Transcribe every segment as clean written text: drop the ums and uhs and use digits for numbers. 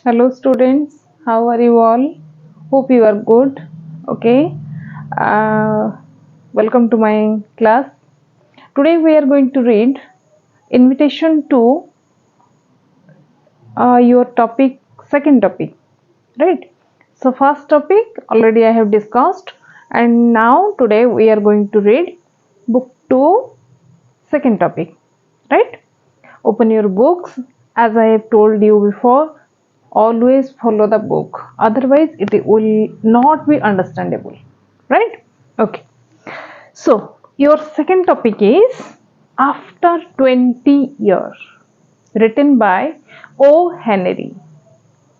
Hello students, how are you all? Hope you are good. Okay. Uh, Welcome to my class. Today we are going to read invitation to your topic, second topic, right? So first topic already I have discussed, and now today we are going to read book 2, second topic, right? Open your books. As I have told you before, always follow the book, otherwise it will not be understandable, right? Okay, so your second topic is After 20 Years, written by O. Henry,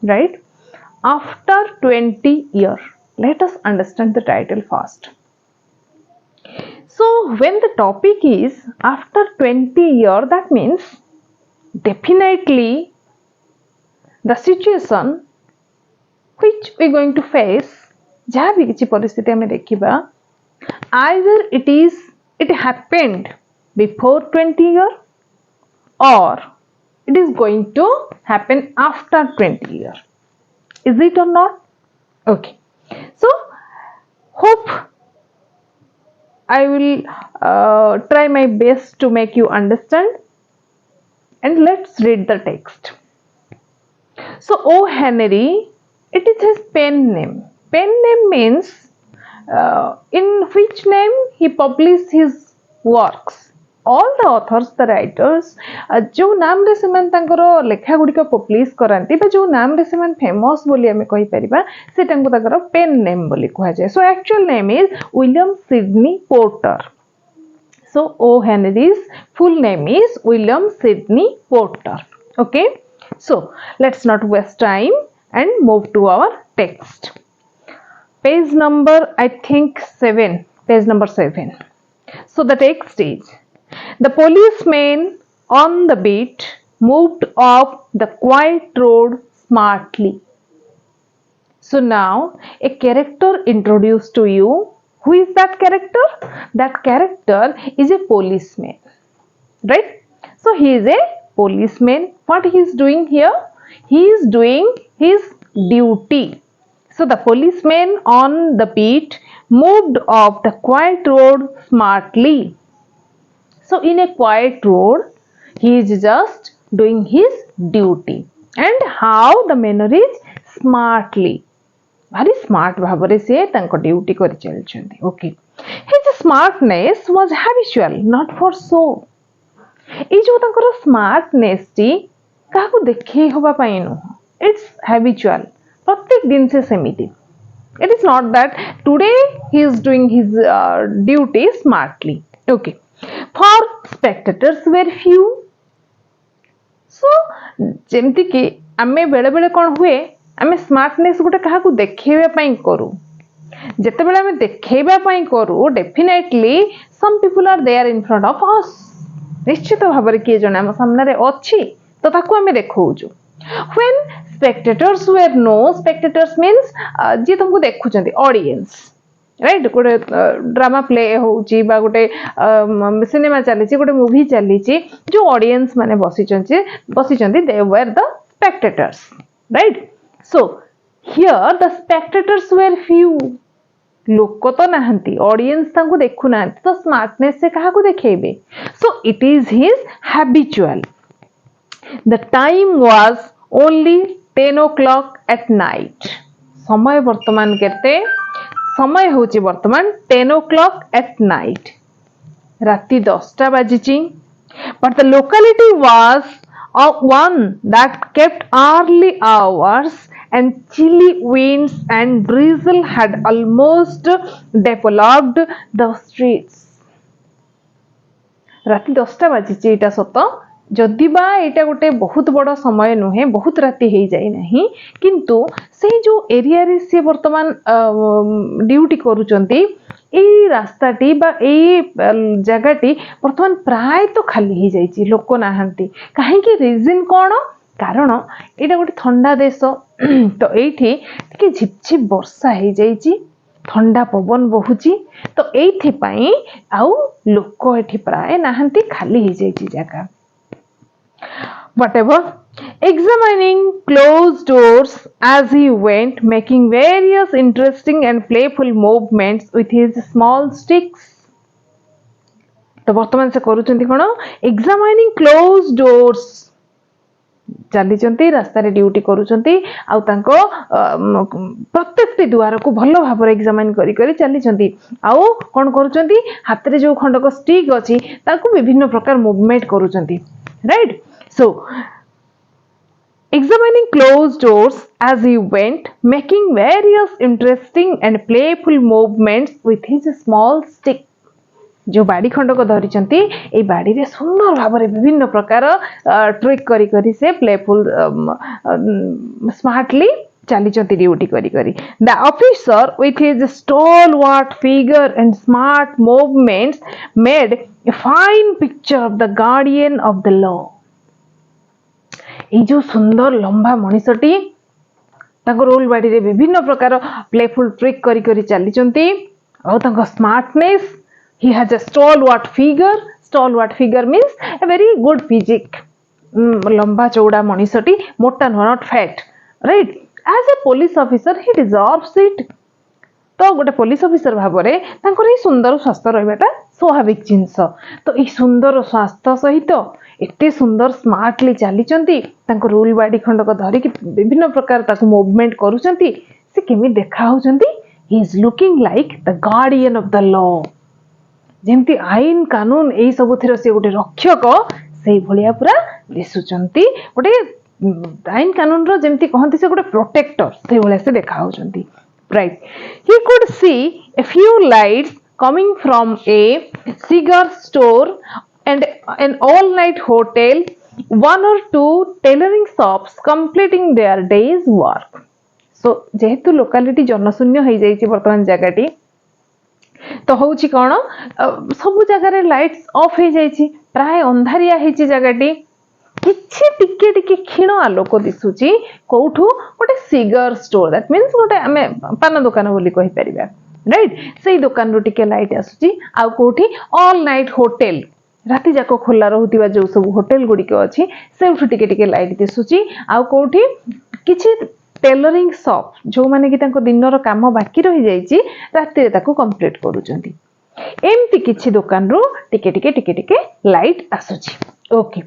right? After 20 years, let us understand the title first. So when the topic is after 20 years, that means definitely the situation which we are going to face, जहाँ भी किसी परिस्थिति हमें देखिबा, either it happened before 20 years or it is going to happen after 20 years. Is it or not? Okay. So hope I will try my best to make you understand, and let's read the text. So O. Henry, it is his pen name. Pen name means in which name he published his works. All the authors, the writers, जो नाम रे सेमान तांकर लेखा गुडी को publish करांती बा जो नाम रे सेमान फेमस बोली हमें कहि परिबा सेटांको तांकर पेन नेम बोली कहै जाय. So actual name is William Sidney Porter. So O. Henry's full name is William Sidney Porter. Okay. So let's not waste time and move to our text. Page number, I think 7. Page number 7. So the text is, the policeman on the beat moved up the quiet road smartly. So now a character introduced to you. Who is that character? That character is a policeman, right? So he is a policeman. What he is doing here? He is doing his duty. So the policeman on the beat moved up the quiet road smartly. So in a quiet road, he is just doing his duty. And how the manner is smartly. Very smart भाବରେ से तांको duty कर चलछन्ती. Okay. His smartness was habitual, not for show. ए जो तांकर smartness T काको देखै होबा पई no. It's habitual. प्रत्येक दिन से सेमिति. It is not that today he is doing his duty smartly. Okay. For spectators were few. So जेमति कि आमे बेले बेले कोन हुए आमे स्मार्टनेस गोटे काहाकू देखेबा पई करू. जेते बेले आमे देखेबा पई करू, definitely some people are there in front of us. निश्चित भाବରେ किए जने हम सामने रे अछि तो ताकू आमे देखौजु. When spectators were no, spectators means जे तुमको देखुचंती ऑडियंस, राइट? गोटे ड्रामा प्ले होउची बा गोटे सिनेमा चलीची, गोटे मूवी चलीची, जो ऑडियंस माने बसिचंती they were the spectators, right? So here the spectators were few. लोक तो नाहंती, ऑडियंस तांको देखु नाहंती, तो स्मार्टनेस से काहाकू देखेबे. So it is his habitual. The time was only 10 o'clock at night. समय वर्तमान केते? समय होची वर्तमान 10 o'clock at night. राति 10टा बाजिची. But the locality was one that kept early hours and chilly winds and drizzle had almost developed the streets. राति 10टा बाजिची एटा सत, जदि बा एटा गोटे बहुत बड़ समय नुहे, बहुत राति हो जाए नहीं, किंतु से जो एरिया रे से वर्तमान ड्यूटी करूचंती ए रास्ताटी बा ए जगहटी वर्तमान प्राय तो खाली हो जाइए, लोक नाहंती. कहीं रीजन कौन? कारण एटा गोटे ठंडा देश तो एठी टिके झिपझिप वर्षा हो जाइए, ठंडा पवन बहुची, तो एथि पई आउ लोक एठी प्राय नाहंती, खाली हो जाइए जगह. Whatever, examining closed doors as he went, making various interesting and playful movements with his small sticks. ତ ବର୍ତ୍ତମାନ ସେ କରୁଛନ୍ତି କ'ଣ? ଏକ୍ସାମାଇନିଂ କ୍ଲୋଜ୍ ଡୋର୍ସ, ଚାଲିଛନ୍ତି ରାସ୍ତାରେ ଡ୍ୟୁଟି କରୁଛନ୍ତି ଆଉ ତାଙ୍କ ପ୍ରତ୍ୟେକଟି ଦୁଆରକୁ ଭଲ ଭାବରେ ଏକ୍ସାମାଇନ୍ କରି କରି ଚାଲିଛନ୍ତି ଆଉ କ'ଣ କରୁଛନ୍ତି? ହାତରେ ଯୋଉ ଖଣ୍ଡକ ଷ୍ଟିକ୍ ଅଛି ତାକୁ ବିଭିନ୍ନ ପ୍ରକାର ମୁଭମେଣ୍ଟ କରୁଛନ୍ତି, right? So examining closed doors as he went, making various interesting and playful movements with his small stick. जो बाड़ी खंडक धरिचंती ए बाड़ी रे सुंदर भाବରେ ବିଭିନ୍ନ ପ୍ରକାର ଟ୍ରିକ୍ କରି କରି ସେ ପ୍ଲେଫୁଲ ସ୍ମାର୍ଟଲି ଚାଲିଛନ୍ତି ଡ୍ୟୁଟି କରି କରି. The officer with his stalwart figure and smart movements made a fine picture of the guardian of the law. এই जो सुंदर लंबा मनीषटी ताको रोल बाड़ी रे विभिन्न प्रकार प्लेफुल ट्रिक करी करी चलीचंती और ताको smartness. He has a stalwart figure. Stalwart figure means a very good physique. लंबा चौड़ा मनीषटी, मोटा not fat, right? As a police officer he deserves it. तो गोटे पुलिस ऑफिसर भावरे तांकर ए सुंदर स्वास्थ्य रहिबाटा स्वाभाविक जिंस. तो ए सुंदर स्वास्थ्य सहित एते सुंदर स्मार्टली चलीचंती तांको रूल बाडी खंडक धरिकी विभिन्न प्रकार ताको मूवमेंट करूचंती. से केमि देखा होचंती? He is looking like the guardian of the law. जेमती आईन कानून एई सब थिर से गोटे रक्षक सेई भलिया पूरा दिसुचंती. गोटे आईन कानून रो जेमती कहंती से गोटे प्रोटेक्टर सेई भलिया से देखा होचंती, right? He could see a few lights coming from a cigar store and an all-night hotel, one or two tailoring shops completing their day's work. So जेहेतु लोकालिटी जनशून्य हो जाइछि वर्तमान जगहटी, तो होउछि कोन सब जगह रे लाइट्स ऑफ हो जाइछि, प्राय अंधारिया हेछि जगहटी. किछि टिके टिके क्षीण आलोक दिसुची कोठू गोटे सिगर स्टोर, दैट मीन्स गोटे आमे पान दुकान बोली कहि परिबा, राइट? सेई दुकान रो टिके लाइट आसुची. आ कोठी ऑल नाइट होटल, राति जाको खोला रहुतिबा जो सब होटल गुडी के अछि सेउठू टिके टिके लाइट दिसुची. आ कोठी किछि टेलरिंग शॉप जो माने कि तांको दिनर काम बाकी रहि जाइछि राति रे ताको कंप्लीट करूचंती. एमती किछि दुकान रो टिके टिके टिके टिके लाइट आसुची. Okay.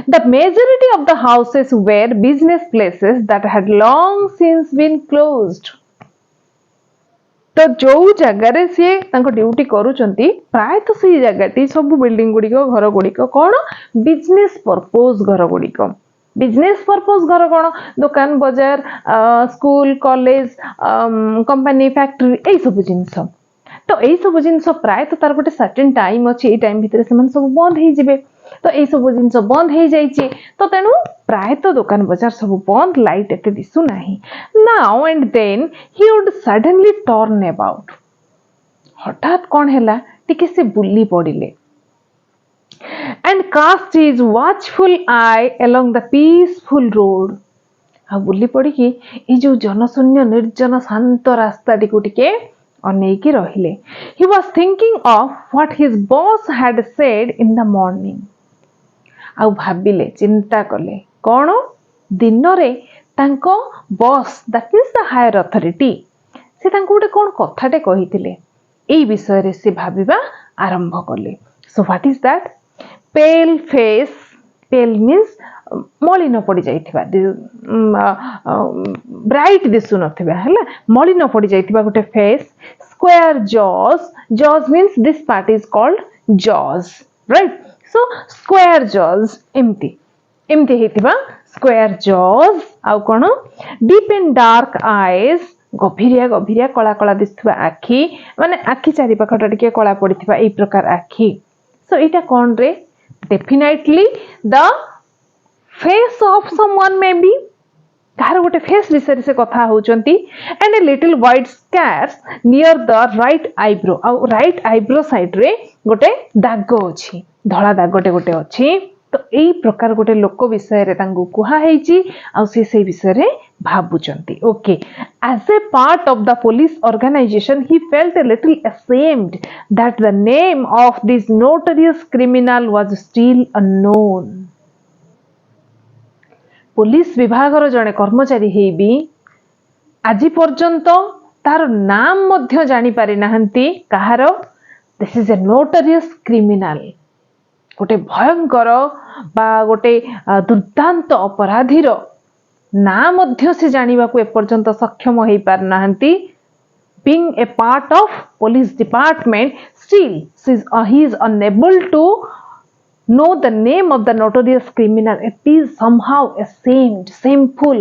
The majority of the houses were business places that had long since been closed. तो जो जगह से तांको ड्यूटी करूचंती प्राय तो सी जगहटी सब बिल्डिंग गुडी को घर गुडी को कोन बिजनेस पर्पस घर गुडी को. बिजनेस पर्पस घर कोन दुकान बाजार स्कूल कॉलेज कंपनी फैक्ट्री ए सब जिंस. तो ए सब जिंस प्राय तो तार गोटे सर्टेन टाइम अछि, ए टाइम भितर से मन सब बंद हे जिवे. तो ये सब जिन बंद हो जाइए तो तेणु प्राय तो दुकान बाजार सब बंद, लाइट एते दिसु नाही. Now and then he would suddenly turn about. हठात कौन हैला टिके से बुली पड़िले and cast his watchful eye along the peaceful road. आ बुली पड़ी कि ए जो जनशून्य निर्जन शांत रास्ता टिको टिके अनेकी रहिले. He was thinking of what his boss had said in the morning. आउ भाबिले चिंता कले कौन दिन रे तांको boss, that means the higher authority, से तांको गोटे कौन कथाटे कहिथिले एई विषय रे से भाबिबा आरंभ कले. So what is that? Pale face. Pale means मलिन पड़ी जाइथिबा, ब्राइट दिसु नथिबा, हैला मलिन पड़ी जाइथिबा गोटे face. Square jaws. Jaws means this part is called jaws, right? So square jaws एमती एमती हेतिबा square jaws. आउ कोन deep and dark eyes. गभीरिया गभीरिया कला कला दिसथबा आखी, माने आखी चारि पाखटा टिके कला पड़िथिबा एई प्रकार आखी. सो इटा कोन रे? Definitely the face of someone may be. कार गोटे फेस विषय से कथा होचंती. And a little white scars near the right eyebrow. आ राइट आईब्रो साइड रे गोटे दाग अछि, धला दागटे गोटे अछि. तो एई प्रकार गोटे लोक विषय रे तांगु कुहा हेची आ से विषय रे भाबुचंती. Okay. As a part of the police organisation he felt a little ashamed that the name of this notorious criminal was still unknown. Police विभागर जड़े कर्मचारी हे भी आज पर्यंत तार नाम मध्य जानी पारि नाहंती कहार this is a notorious criminal गोटे भयंकर बा गोटे दुर्दांत अपराधीर ना मध्य से जानिबा को एपर्यंत सक्षम हो पार नाहंती being a part of police department still he is unable to know the name of the notorious criminal. It is somehow ashamed shameful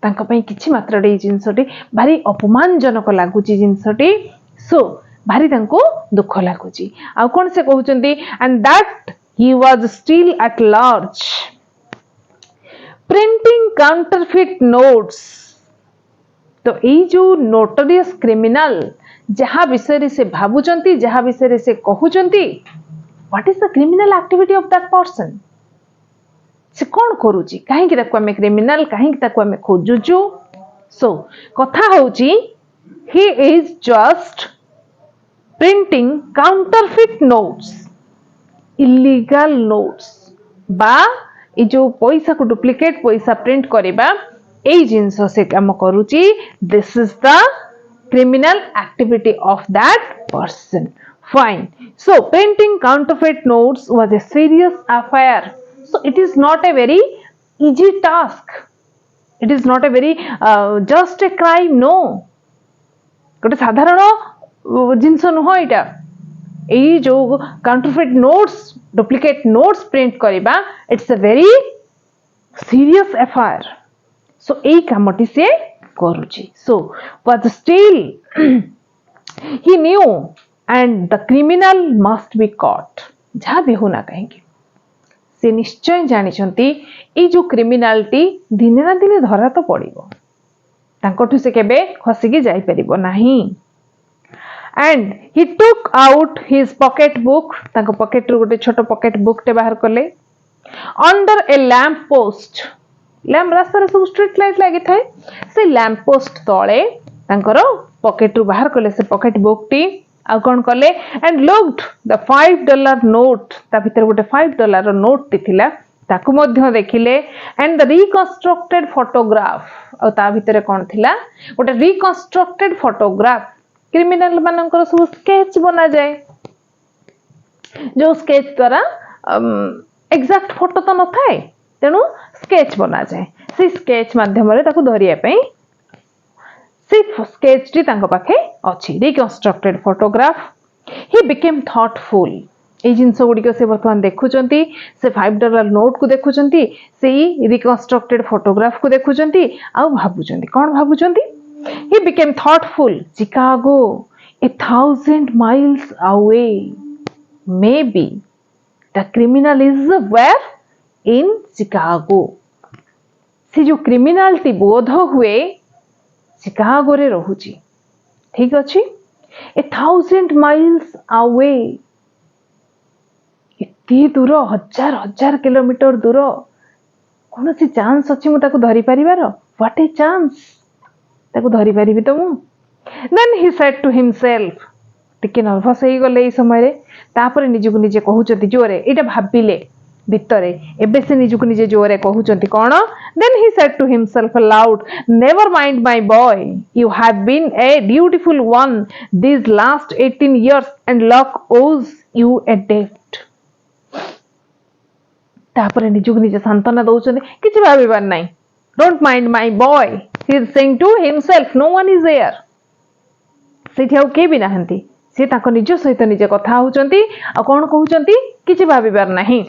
तांका पई किछि मात्रा ए जिंसटी भारी अपमानजनक लागुची जिंसटी सो भारी तांको दुख लागुची आ कोन से कहउचंती and that he was still at large printing counterfeit notes. तो यही जो नोटोरियस क्रिमिनल जहाँ विषय से भावुचंती जहाँ विषय से कहउचंती what is the criminal activity of that person से कौन करूची काहे कि ताको हमें क्रिमिनल काहे कि ताको हमें खोजुचु सो कथा होची he is just printing counterfeit notes illegal notes बा ए जो पैसा को डुप्लिकेट पैसा प्रिंट करबा ए जिंस से काम करूची this is the criminal activity of that person fine so printing counterfeit notes was a serious affair so it is not a very easy task it is not a very just a crime no गोटे साधारण जिंस नुह एटा ए जो counterfeit notes duplicate notes print करबा it's a very serious affair so ए कामटी से करूची सो but still he knew and the criminal must be caught जहाँ भी होना कहेंगे से निश्चय जानिछंती ए जो क्रिमिनालिटी दिने ना दिने धरा तो पड़िबो तांकोठु से केबे खसिकी जाई परिबो नाही and he took out his pocket book तांको पॉकेट रो गोटे छोटो पॉकेट बुक टे बाहर करले अंडर ए लैंप पोस्ट लैंप रास्ता रे सब स्ट्रीट लाइट लागि थाए से लैंप पोस्ट तळे तांकर पॉकेट रो बाहर करले से पॉकेट बुक टी आ कोन कले एंड लुक्ड द $5 नोट ता भीतर गोटे $5 नोट टी थिला ताकु मध्य देखिले एंड द रिकंस्ट्रक्टेड फोटोग्राफ आ ता भीतर कोन थिला गोटे रिकंस्ट्रक्टेड फोटोग्राफ क्रिमिनल मानकर सब स्केच बना जाए जो स्केच द्वारा एग्जैक्ट फोटो तो न थाए तेनु स्केच बना जाए से स्केच माध्यम रे ताकु धरिया पई स्केच टी तांको पाखे अछि reconstructed photograph he became thoughtful ए जिंस गुडी से वर्तमान देखुचंती से $5 नोट को देखुचंती से रिकंस्ट्रक्टेड फोटोग्राफ को देखुचंती आ भाबुचंती कोन भाबुचंती he became thoughtful Chicago 1,000 miles away maybe the criminal is where in Chicago से जो क्रिमिनालिटी बोध हुए चिकागो रे रहुची ठीक अछि 1,000 miles away इतनी दूर हजार किलोमीटर दूर कौन सी चांस अछि मु ताको धरि परिबार व्हाट ए चांस ताको धरि परिबि तो मु then he said to himself टिके नर्वस हे गले ई समय रे तापर निजु निजे कहउचती जोरे एटा भाबिले भितरे एबे से निजुक निजे जोरे कहउचंती कोन then he said to himself aloud never mind my boy you have been a beautiful one this last 18 years and luck owes you a date तापर निजुक निजे सांत्वना दउचंती किछि भाबिबार नाही don't mind my boy he is saying to himself no one is here सेठी आउ के भी नाहंती से ताको निज सहित निजे कथा होउचंती आ कोन कहउचंती किछि भाबिबार नाही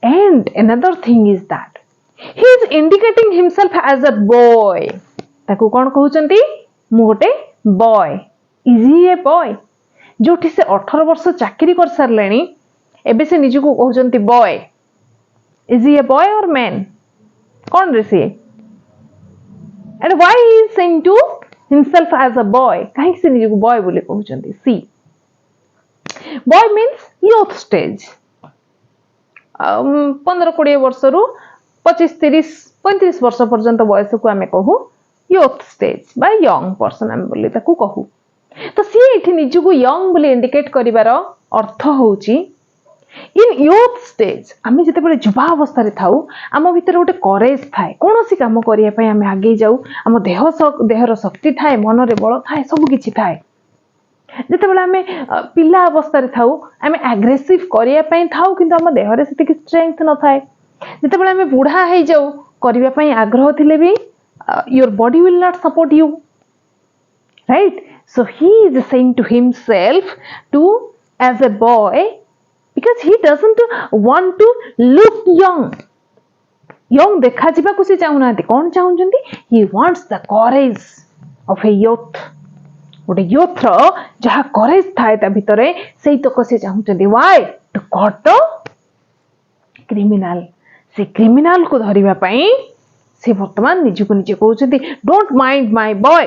and another thing is that he is indicating himself as a boy ताको कोन कहउचंती मु गोटे boy is he a boy जोठी से 18 वर्ष चाकरी कर सरलेनी एबे से निजु को कहउचंती boy is he a boy or man कोन रे से and why he is saying to himself as a boy काहे से निजु को बॉय बोले कहउचंती सी बॉय मींस youth stage 15-20 वर्ष रु 25-30-35 वर्ष पर्यंत बयस को आमे कहू यूथ स्टेज बा यंग पर्सन आमे बोली ताकू कहू तो सी एठी निजु को यंग बोली इंडिकेट करिवार अर्थ होउची इन यूथ स्टेज आम जिते युवा अवस्था थाऊ आम भितर गोटे करेज थाए कौन सी कम करने आम आगे जाऊ आम देहर शक्ति थाए मनरे बल थाए सबकि थाए जिते आम पिला अवस्था थाऊ आम एग्रेसिव करने थाऊ कि आम देहरे से स्ट्रेंथ न थाए जिते आम बुढ़ा हो जाऊ करने आग्रह थिले भी your body will not support you right so he is saying to himself to age a boy because he doesn't want to look young देखा जिबा को से चाहना कौन चाहते he wants the courage of a youth गोटे youth रो जहाँ courage थाए ता भितरे सेही तो को से चाहते why to cut the criminal से criminal को धरिबा पई से वर्तमान निज को निजे कहउछथि don't mind my boy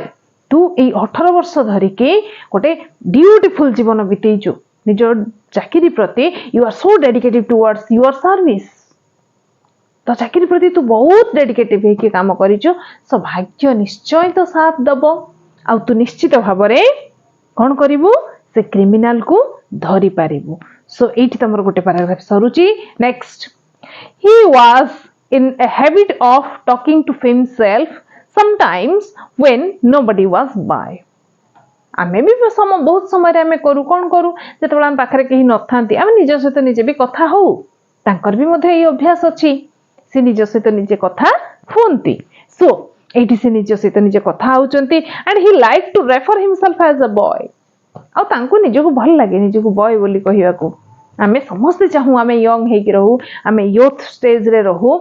तू ए 18 वर्ष धरि के गोटे ब्यूटीफुल जीवन बितेइछु निज चाकरी प्रति you are so dedicated towards your service तो चाकरी प्रति तू बहुत डेडिकेटिव है काम करिछु सो भाग्य निश्चय तो साथ दब आ तू निश्चित भाव में कौन करिवु से क्रिमिनल को धरी पारिबु सो एठी तमर गोटे पैराग्राफ सरुची next he was in a habit of talking to himself sometimes when nobody was by आमे भी बहुत समय आमे करू कौन करू जते आम पाखरे कहीं न थांती आमे निज सहित निजे भी कथा हो तांकर भी मध्य ये अभ्यास अछि से निज सहित निजे कथा हुंती सो एठी से निज सहित निजे कथा होचंती and he like to refer himself as a boy आ तांको निजको भल लागे निजको बॉय बोली कहिया को आमे समस्त चाहू आमे यंग हे कि रहू आमे यूथ स्टेज रे रहू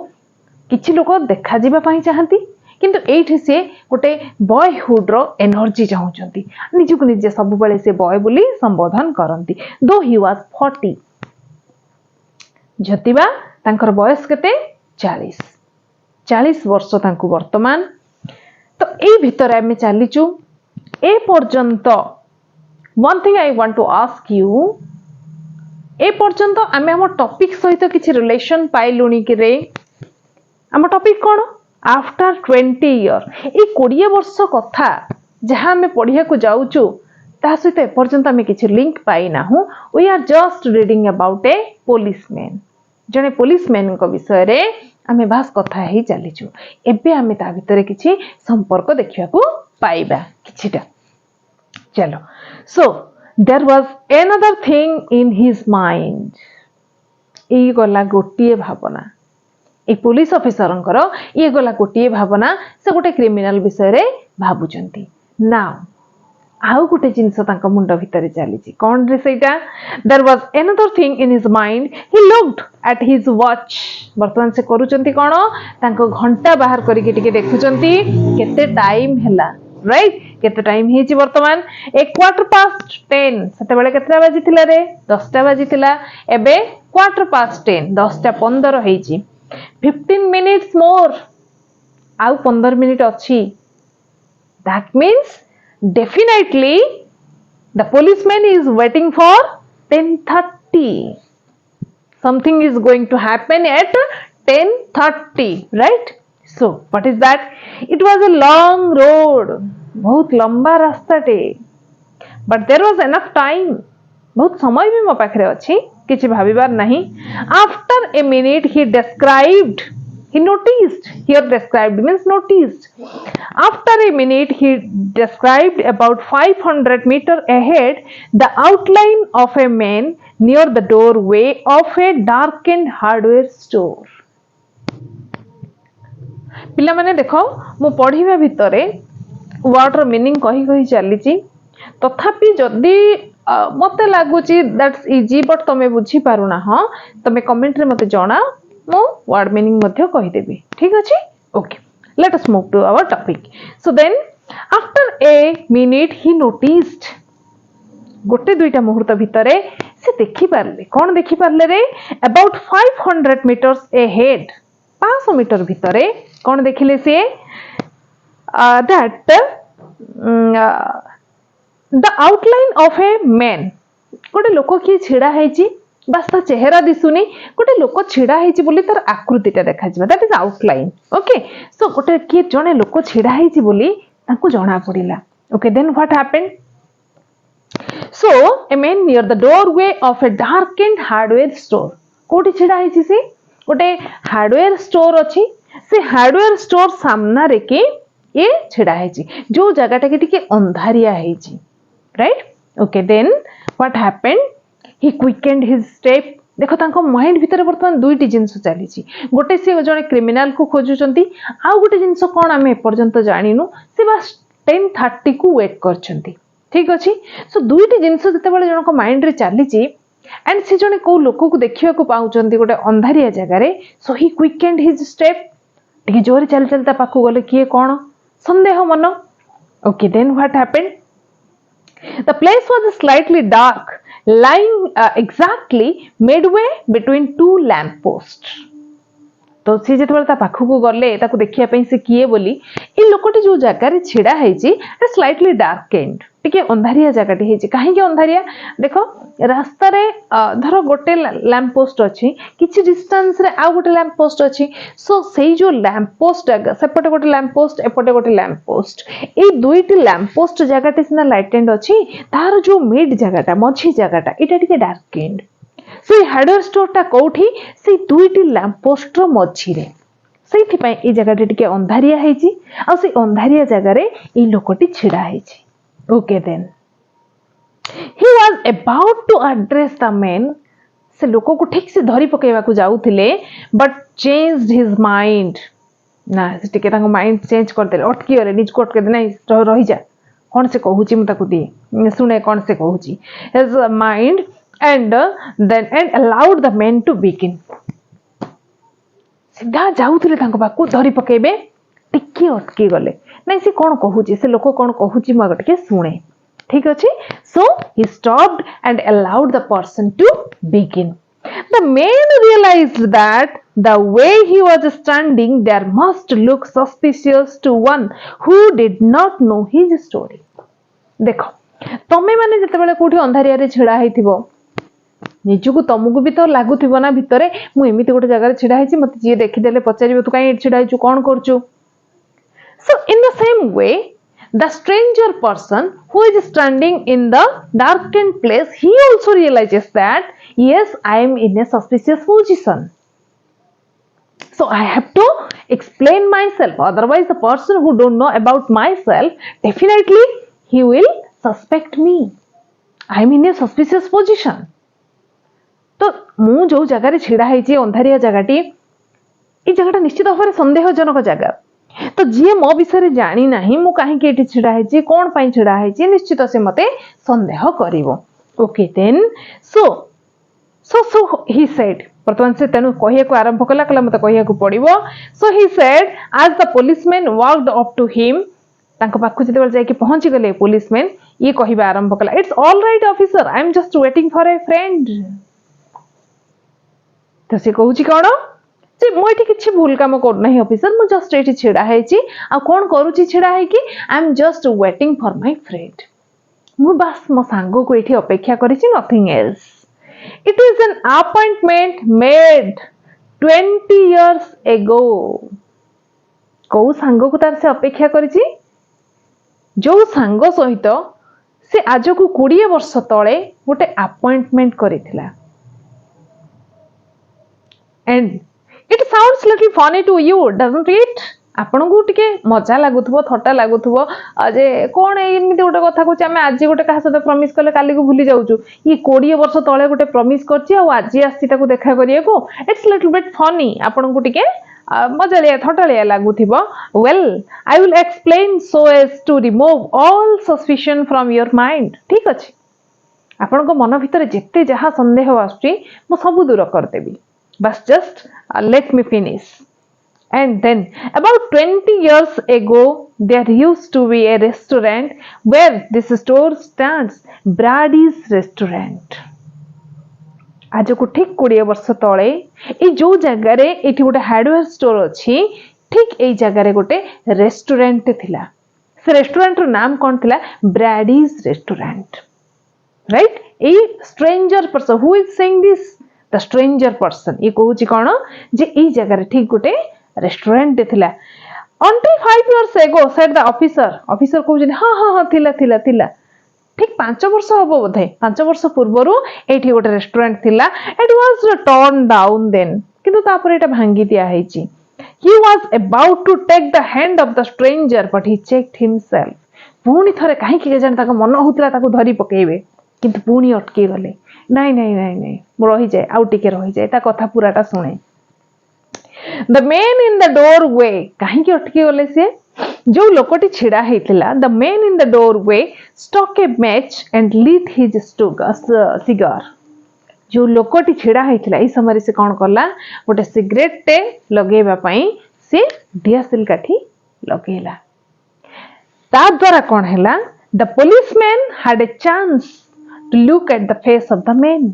किछि लोक देखा जिबा पई चाहंती किंतु एठी से गोटे बॉयहुड रो एनर्जी चाहूचंती निजको निजे सब बेले से बॉय बोली संबोधन करंती दो ही वाज 40 जतिबा तांकर बयस केते 40 वर्ष तांको वर्तमान तो ए भितर आमे चालीचु ए पर्यंत one thing I want to ask you ए पर्यंत आमे हम टॉपिक सहित किछि रिलेशन पाइलुनी कि रे हम टॉपिक कोन आफ्टर 20 ईयर ये 20 वर्ष कथा जहाँ आम पढ़िया को जाऊचु ता सहित एपर्यंत आम किसी लिंक पाई ना हूँ we are just reading about a policeman जने पुलिसमैन को विषय रे आम बास कथा ही चलीचु एबे आम ता भितर किसी संपर्क देखिया को पाइबा किछिटा चलो so there was another thing in his mind ए गला गोटिए भावना ए पुलिस ऑफिसर ये गला गोटे भावना से गोटे क्रिमिनल विषय रे भाबुचंती नाउ आउ गोटे जिनस तांका मुंड भितर चली कौन रे सेटा there was another thing in his mind he looked at his watch वर्तमान से करूचंती कोन तांको घंटा बाहर करके टिके देखुचंती केते टाइम हैला राइट केते टाइम हेची वर्तमान 10:15 सेते बेले केतरा बाजी थिला रे 10टा बाजी थिला एबे 10:15 10:15 हेची 15 minutes more आउ 15 मिनिट अच्छी that means definitely the policeman is waiting for 10:30 something is going to happen at 10:30 right so what is that it was a long road बहुत लंबा रास्ता टे but there was enough time बहुत समय भी मो पाखरे अछि किछि भाबिबार नहीं after a minute he described he noticed here described means noticed after a minute he described about 500 meter ahead the outline of a man near the doorway of a darkened hardware store पिला माने देखो मु पढ़िबा भितरे word रो meaning कहि कहि चलीची तथापि जदी मते लागुची दैट्स इजी बट तमे बुझी पारु ना हां तमे कमेंट रे मते जणा मो वर्ड मीनिंग मध्ये कहि देबी ठीक अछि okay let us move to our topic so then after a minute he noticed गोटे दुईटा मुहूर्त भितरे से देखि पारले कोन देखि पारले रे अबाउट 500 मीटर्स अहेड 500 मीटर भितरे कोन देखिले say that the outline of a man गोटे लोक किए छिड़ा है बस ता चेहरा दिसुनी गोटे लोक छिड़ा है बोली तार आकृतिटा देखा जिबा that is outline okay so गोटे किए जने लोक छिड़ा है बोली तांको जणा पड़िला okay then what happened So a man near the doorway of a darkened hardware store. कोठी छिड़ा है से गोटे हार्डवेयर स्टोर अच्छी से हार्डवेयर स्टोर सामना रे के ये छिड़ा है जो जगह के टिके अंधारिया है right okay then what happened he quickened his step देखो तांको माइंड भितर वर्तमान दुईटी जिंस चली गोटे से जड़े क्रिमिनाल को खोजुचंती आउ गोटे जिंस कौन आम एपर्यंत जानिनु से बस 10:30 को वेट करछंती ठीक अच्छे सो दुईटी जिनस जिते जनक माइंड रे चली एंड से जड़े कौ लोक को देखा पाँच गोटे अंधारिया जगार सो ही क्विकेंड हिज स्टेप टे जोर चली चलता पाख गले किए कौन संदेह मन okay then what happened the place was slightly dark lying exactly midway between two lamp posts तो सी जो पाखक गले देखा से किए बोली ये लोकटी जो जगार छिड़ा है स्लाइटली डार्क एंड टिके अंधारिया जगह कहीं अंधारिया देख रास्ता रे धर गोटे लैंप पोस्ट अच्छी किसी डिस्टेंस रे आ गोटे लैंप पोस्ट अच्छी सो से जो लैंप पोस्ट जगह सेपटे गोटे लैंप पोस्ट एपटे गोटे लैंप पोस्ट ये दुईटी लैंप पोस्ट जगह सीना लाइट एंड अच्छी तार जो मिड जगह मझी जगह यहाँ टिके डार्क एंड से हार्डवेयर स्टोर टा कोठी से दुईटी लैंप पोस्ट रो मझी रे सेठी पई ए जगह टिके अंधारिया हेजी आ से अंधारिया जगह रे ए लोकटी छिड़ा हेजी okay then he was about to address the man से लोको को ठीक से धरी पकेवा को जाउथिले बट चेंज्ड हिज माइंड ना टिके तांको माइंड चेंज कर देले अटकी गले निज को अटके नै रही जा कोन से कहूची म ताकू दी सुने कोन से कहूची his mind and allowed the men to begin सीधा जाउथिले तांको पाकू धरी पकेबे टिके अटकी गले नै से कोन कहूची से लोक कोन कहूची म टिके सुने ठीक अछि सो he stopped and allowed the person to begin the man realized that the way he was standing there must look suspicious to one who did not know his story देखो तमे माने जते बेले कोठी अंधारिया रे छिड़ा हेतिबो निजको तुमको भी तो लगुव ना भितर मुझे गोटे जगह छिड़ा है मत जी देखीदे पचार तू कहीं छिड़ा कौन कर so in the same way the stranger person who is standing in the darkened place he also realises that yes I am in a suspicious position so I have to explain myself otherwise the person who don't know about myself definitely he will suspect me I am in a suspicious position तो मु जो जगह छिड़ा है अंधारिया जगहटी ये जगह निश्चित भाव में संदेहजनक जगह तो जी मो विषय जानी ना मु कहीं छिड़ा है कौन पाई छिड़ा है निश्चित से मते संदेह करिवो okay then so so so he said वर्तमान से तेनु कहिया को आरंभ कला कला मते कहिया को पड़िबो so he said as the policeman walked up to him तांको पाखु जते बेल जाई पहुंची गले पुलिसमैन ये कहिबा आरंभ कला it's all right officer I am just waiting for a friend तो से कहूँ कौन जे मुझे किसी भूल कम करना ऑफिसर मु जस्ट ये छिड़ा है कौन करुच्ची छिड़ा है कि I am just waiting for my friend मु बस मो सांग को ये अपेक्षा करिछि nothing else it is an appointment made 20 years ago कौ सांग को तार से अपेक्षा करिछि जो सांग सहित से आज को 20 वर्ष तले गोटे appointment करिथिला and it sounds little funny to you doesn't it आपन को टिके मजा लागुथबो थट्टा लागुथबो जे कोन एमिति गोटे कथा कहूची आमे आज गोटे कहा सते प्रॉमिस कले काली को भूली जाउछु ये 20 वर्ष तळे गोटे प्रॉमिस करछि आ आज आसी ताको देखा करिया को इट्स लिटिल बिट फनी आपन को टिके मजालिया थट्टालिया लागुथबो well I will explain so as to remove all suspicion from your mind ठीक अछि आपन को मन भितर जेते जहा संदेह आछी मो सब दूर कर देबी But just let me finish. And then, about 20 years ago, there used to be a restaurant where this store stands, Brady's Restaurant. आज को ठीक 20 वर्ष तले ये जो जगह रे एठी गोटे हार्डवेयर स्टोर अछि ठीक एई जगह रे गोटे रेस्टोरेंट थिला से रेस्टोरेंट रो नाम कोन थिला Brady's Restaurant right A stranger person who is saying this the stranger person ये कहूची कौन जे ई जगह ठीक गोटे रेस्टोरेंट थिला until 5 years ago said the officer कहूची हाँ हाँ हाँ थिला थिला थिला ठीक 5 वर्ष हबो बोधे 5 वर्ष पूर्वरु एठी गोटे रेस्टोरेंट थिला it was turn down then किंतु तापर एटा भांगी दिया हेची he was about to take the hand of the stranger but he checked himself पुणी थरे काहे कि जान ताको मन होतला ताको धरी पकेइबे किंतु पुणी अटकी गले नहीं नहीं नहीं नहीं मो रही जाए आउ टिके रही जाए ता कथा पूराटा सुने the man in the doorway काहे कि अटकी गले से जो लोकटी छिड़ा हेतिला the man in the doorway struck a match and lit his cigar जो लोकटी छिड़ा हेतिला ई समय से कोन करला गोटे सिगरेट टे लगेबा पई से दियासिल काठी लगेला ता द्वारा कोन हैला the policeman had a chance to look at the face of the man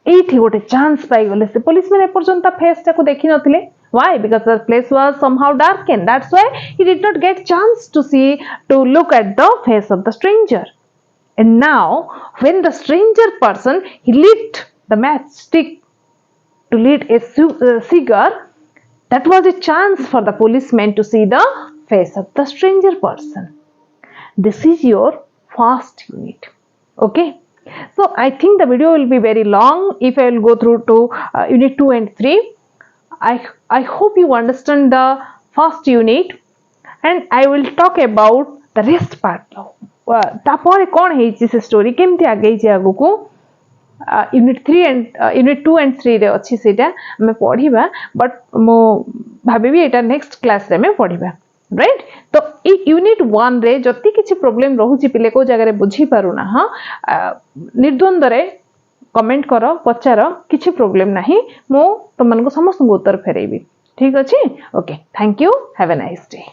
एठी गोटे चांस पाई गले से पुलिसमैन एपर्यंत फेस टाको देखि नथिले why because the place was somehow darkened that's why he did not get chance to look at the face of the stranger and now when the stranger person he lit the matchstick to lit a cigar that was a chance for the policeman to see the face of the stranger person this is your first unit okay so I think the video will be very long if I will go through to unit 2 and 3 I hope you understand the first unit and I will talk about the rest part now तापर कोन हेची से story केमती आगे जे आगु को unit 3 and unit 2 and 3 रे अछि सेटा हमें पढिबा बट मो भाबेबी एटा नेक्स्ट क्लास रे में पढिबा राइट तो ई यूनिट 1 रे जति किछि प्रॉब्लम रहउची पिले को जगह रे बुझी पारुना हां निर्द्वंद रे कमेंट करो पचारो किछि प्रॉब्लम नाही मो तुमन को समस्त उत्तर फेरेबी ठीक अछि okay thank you have a nice day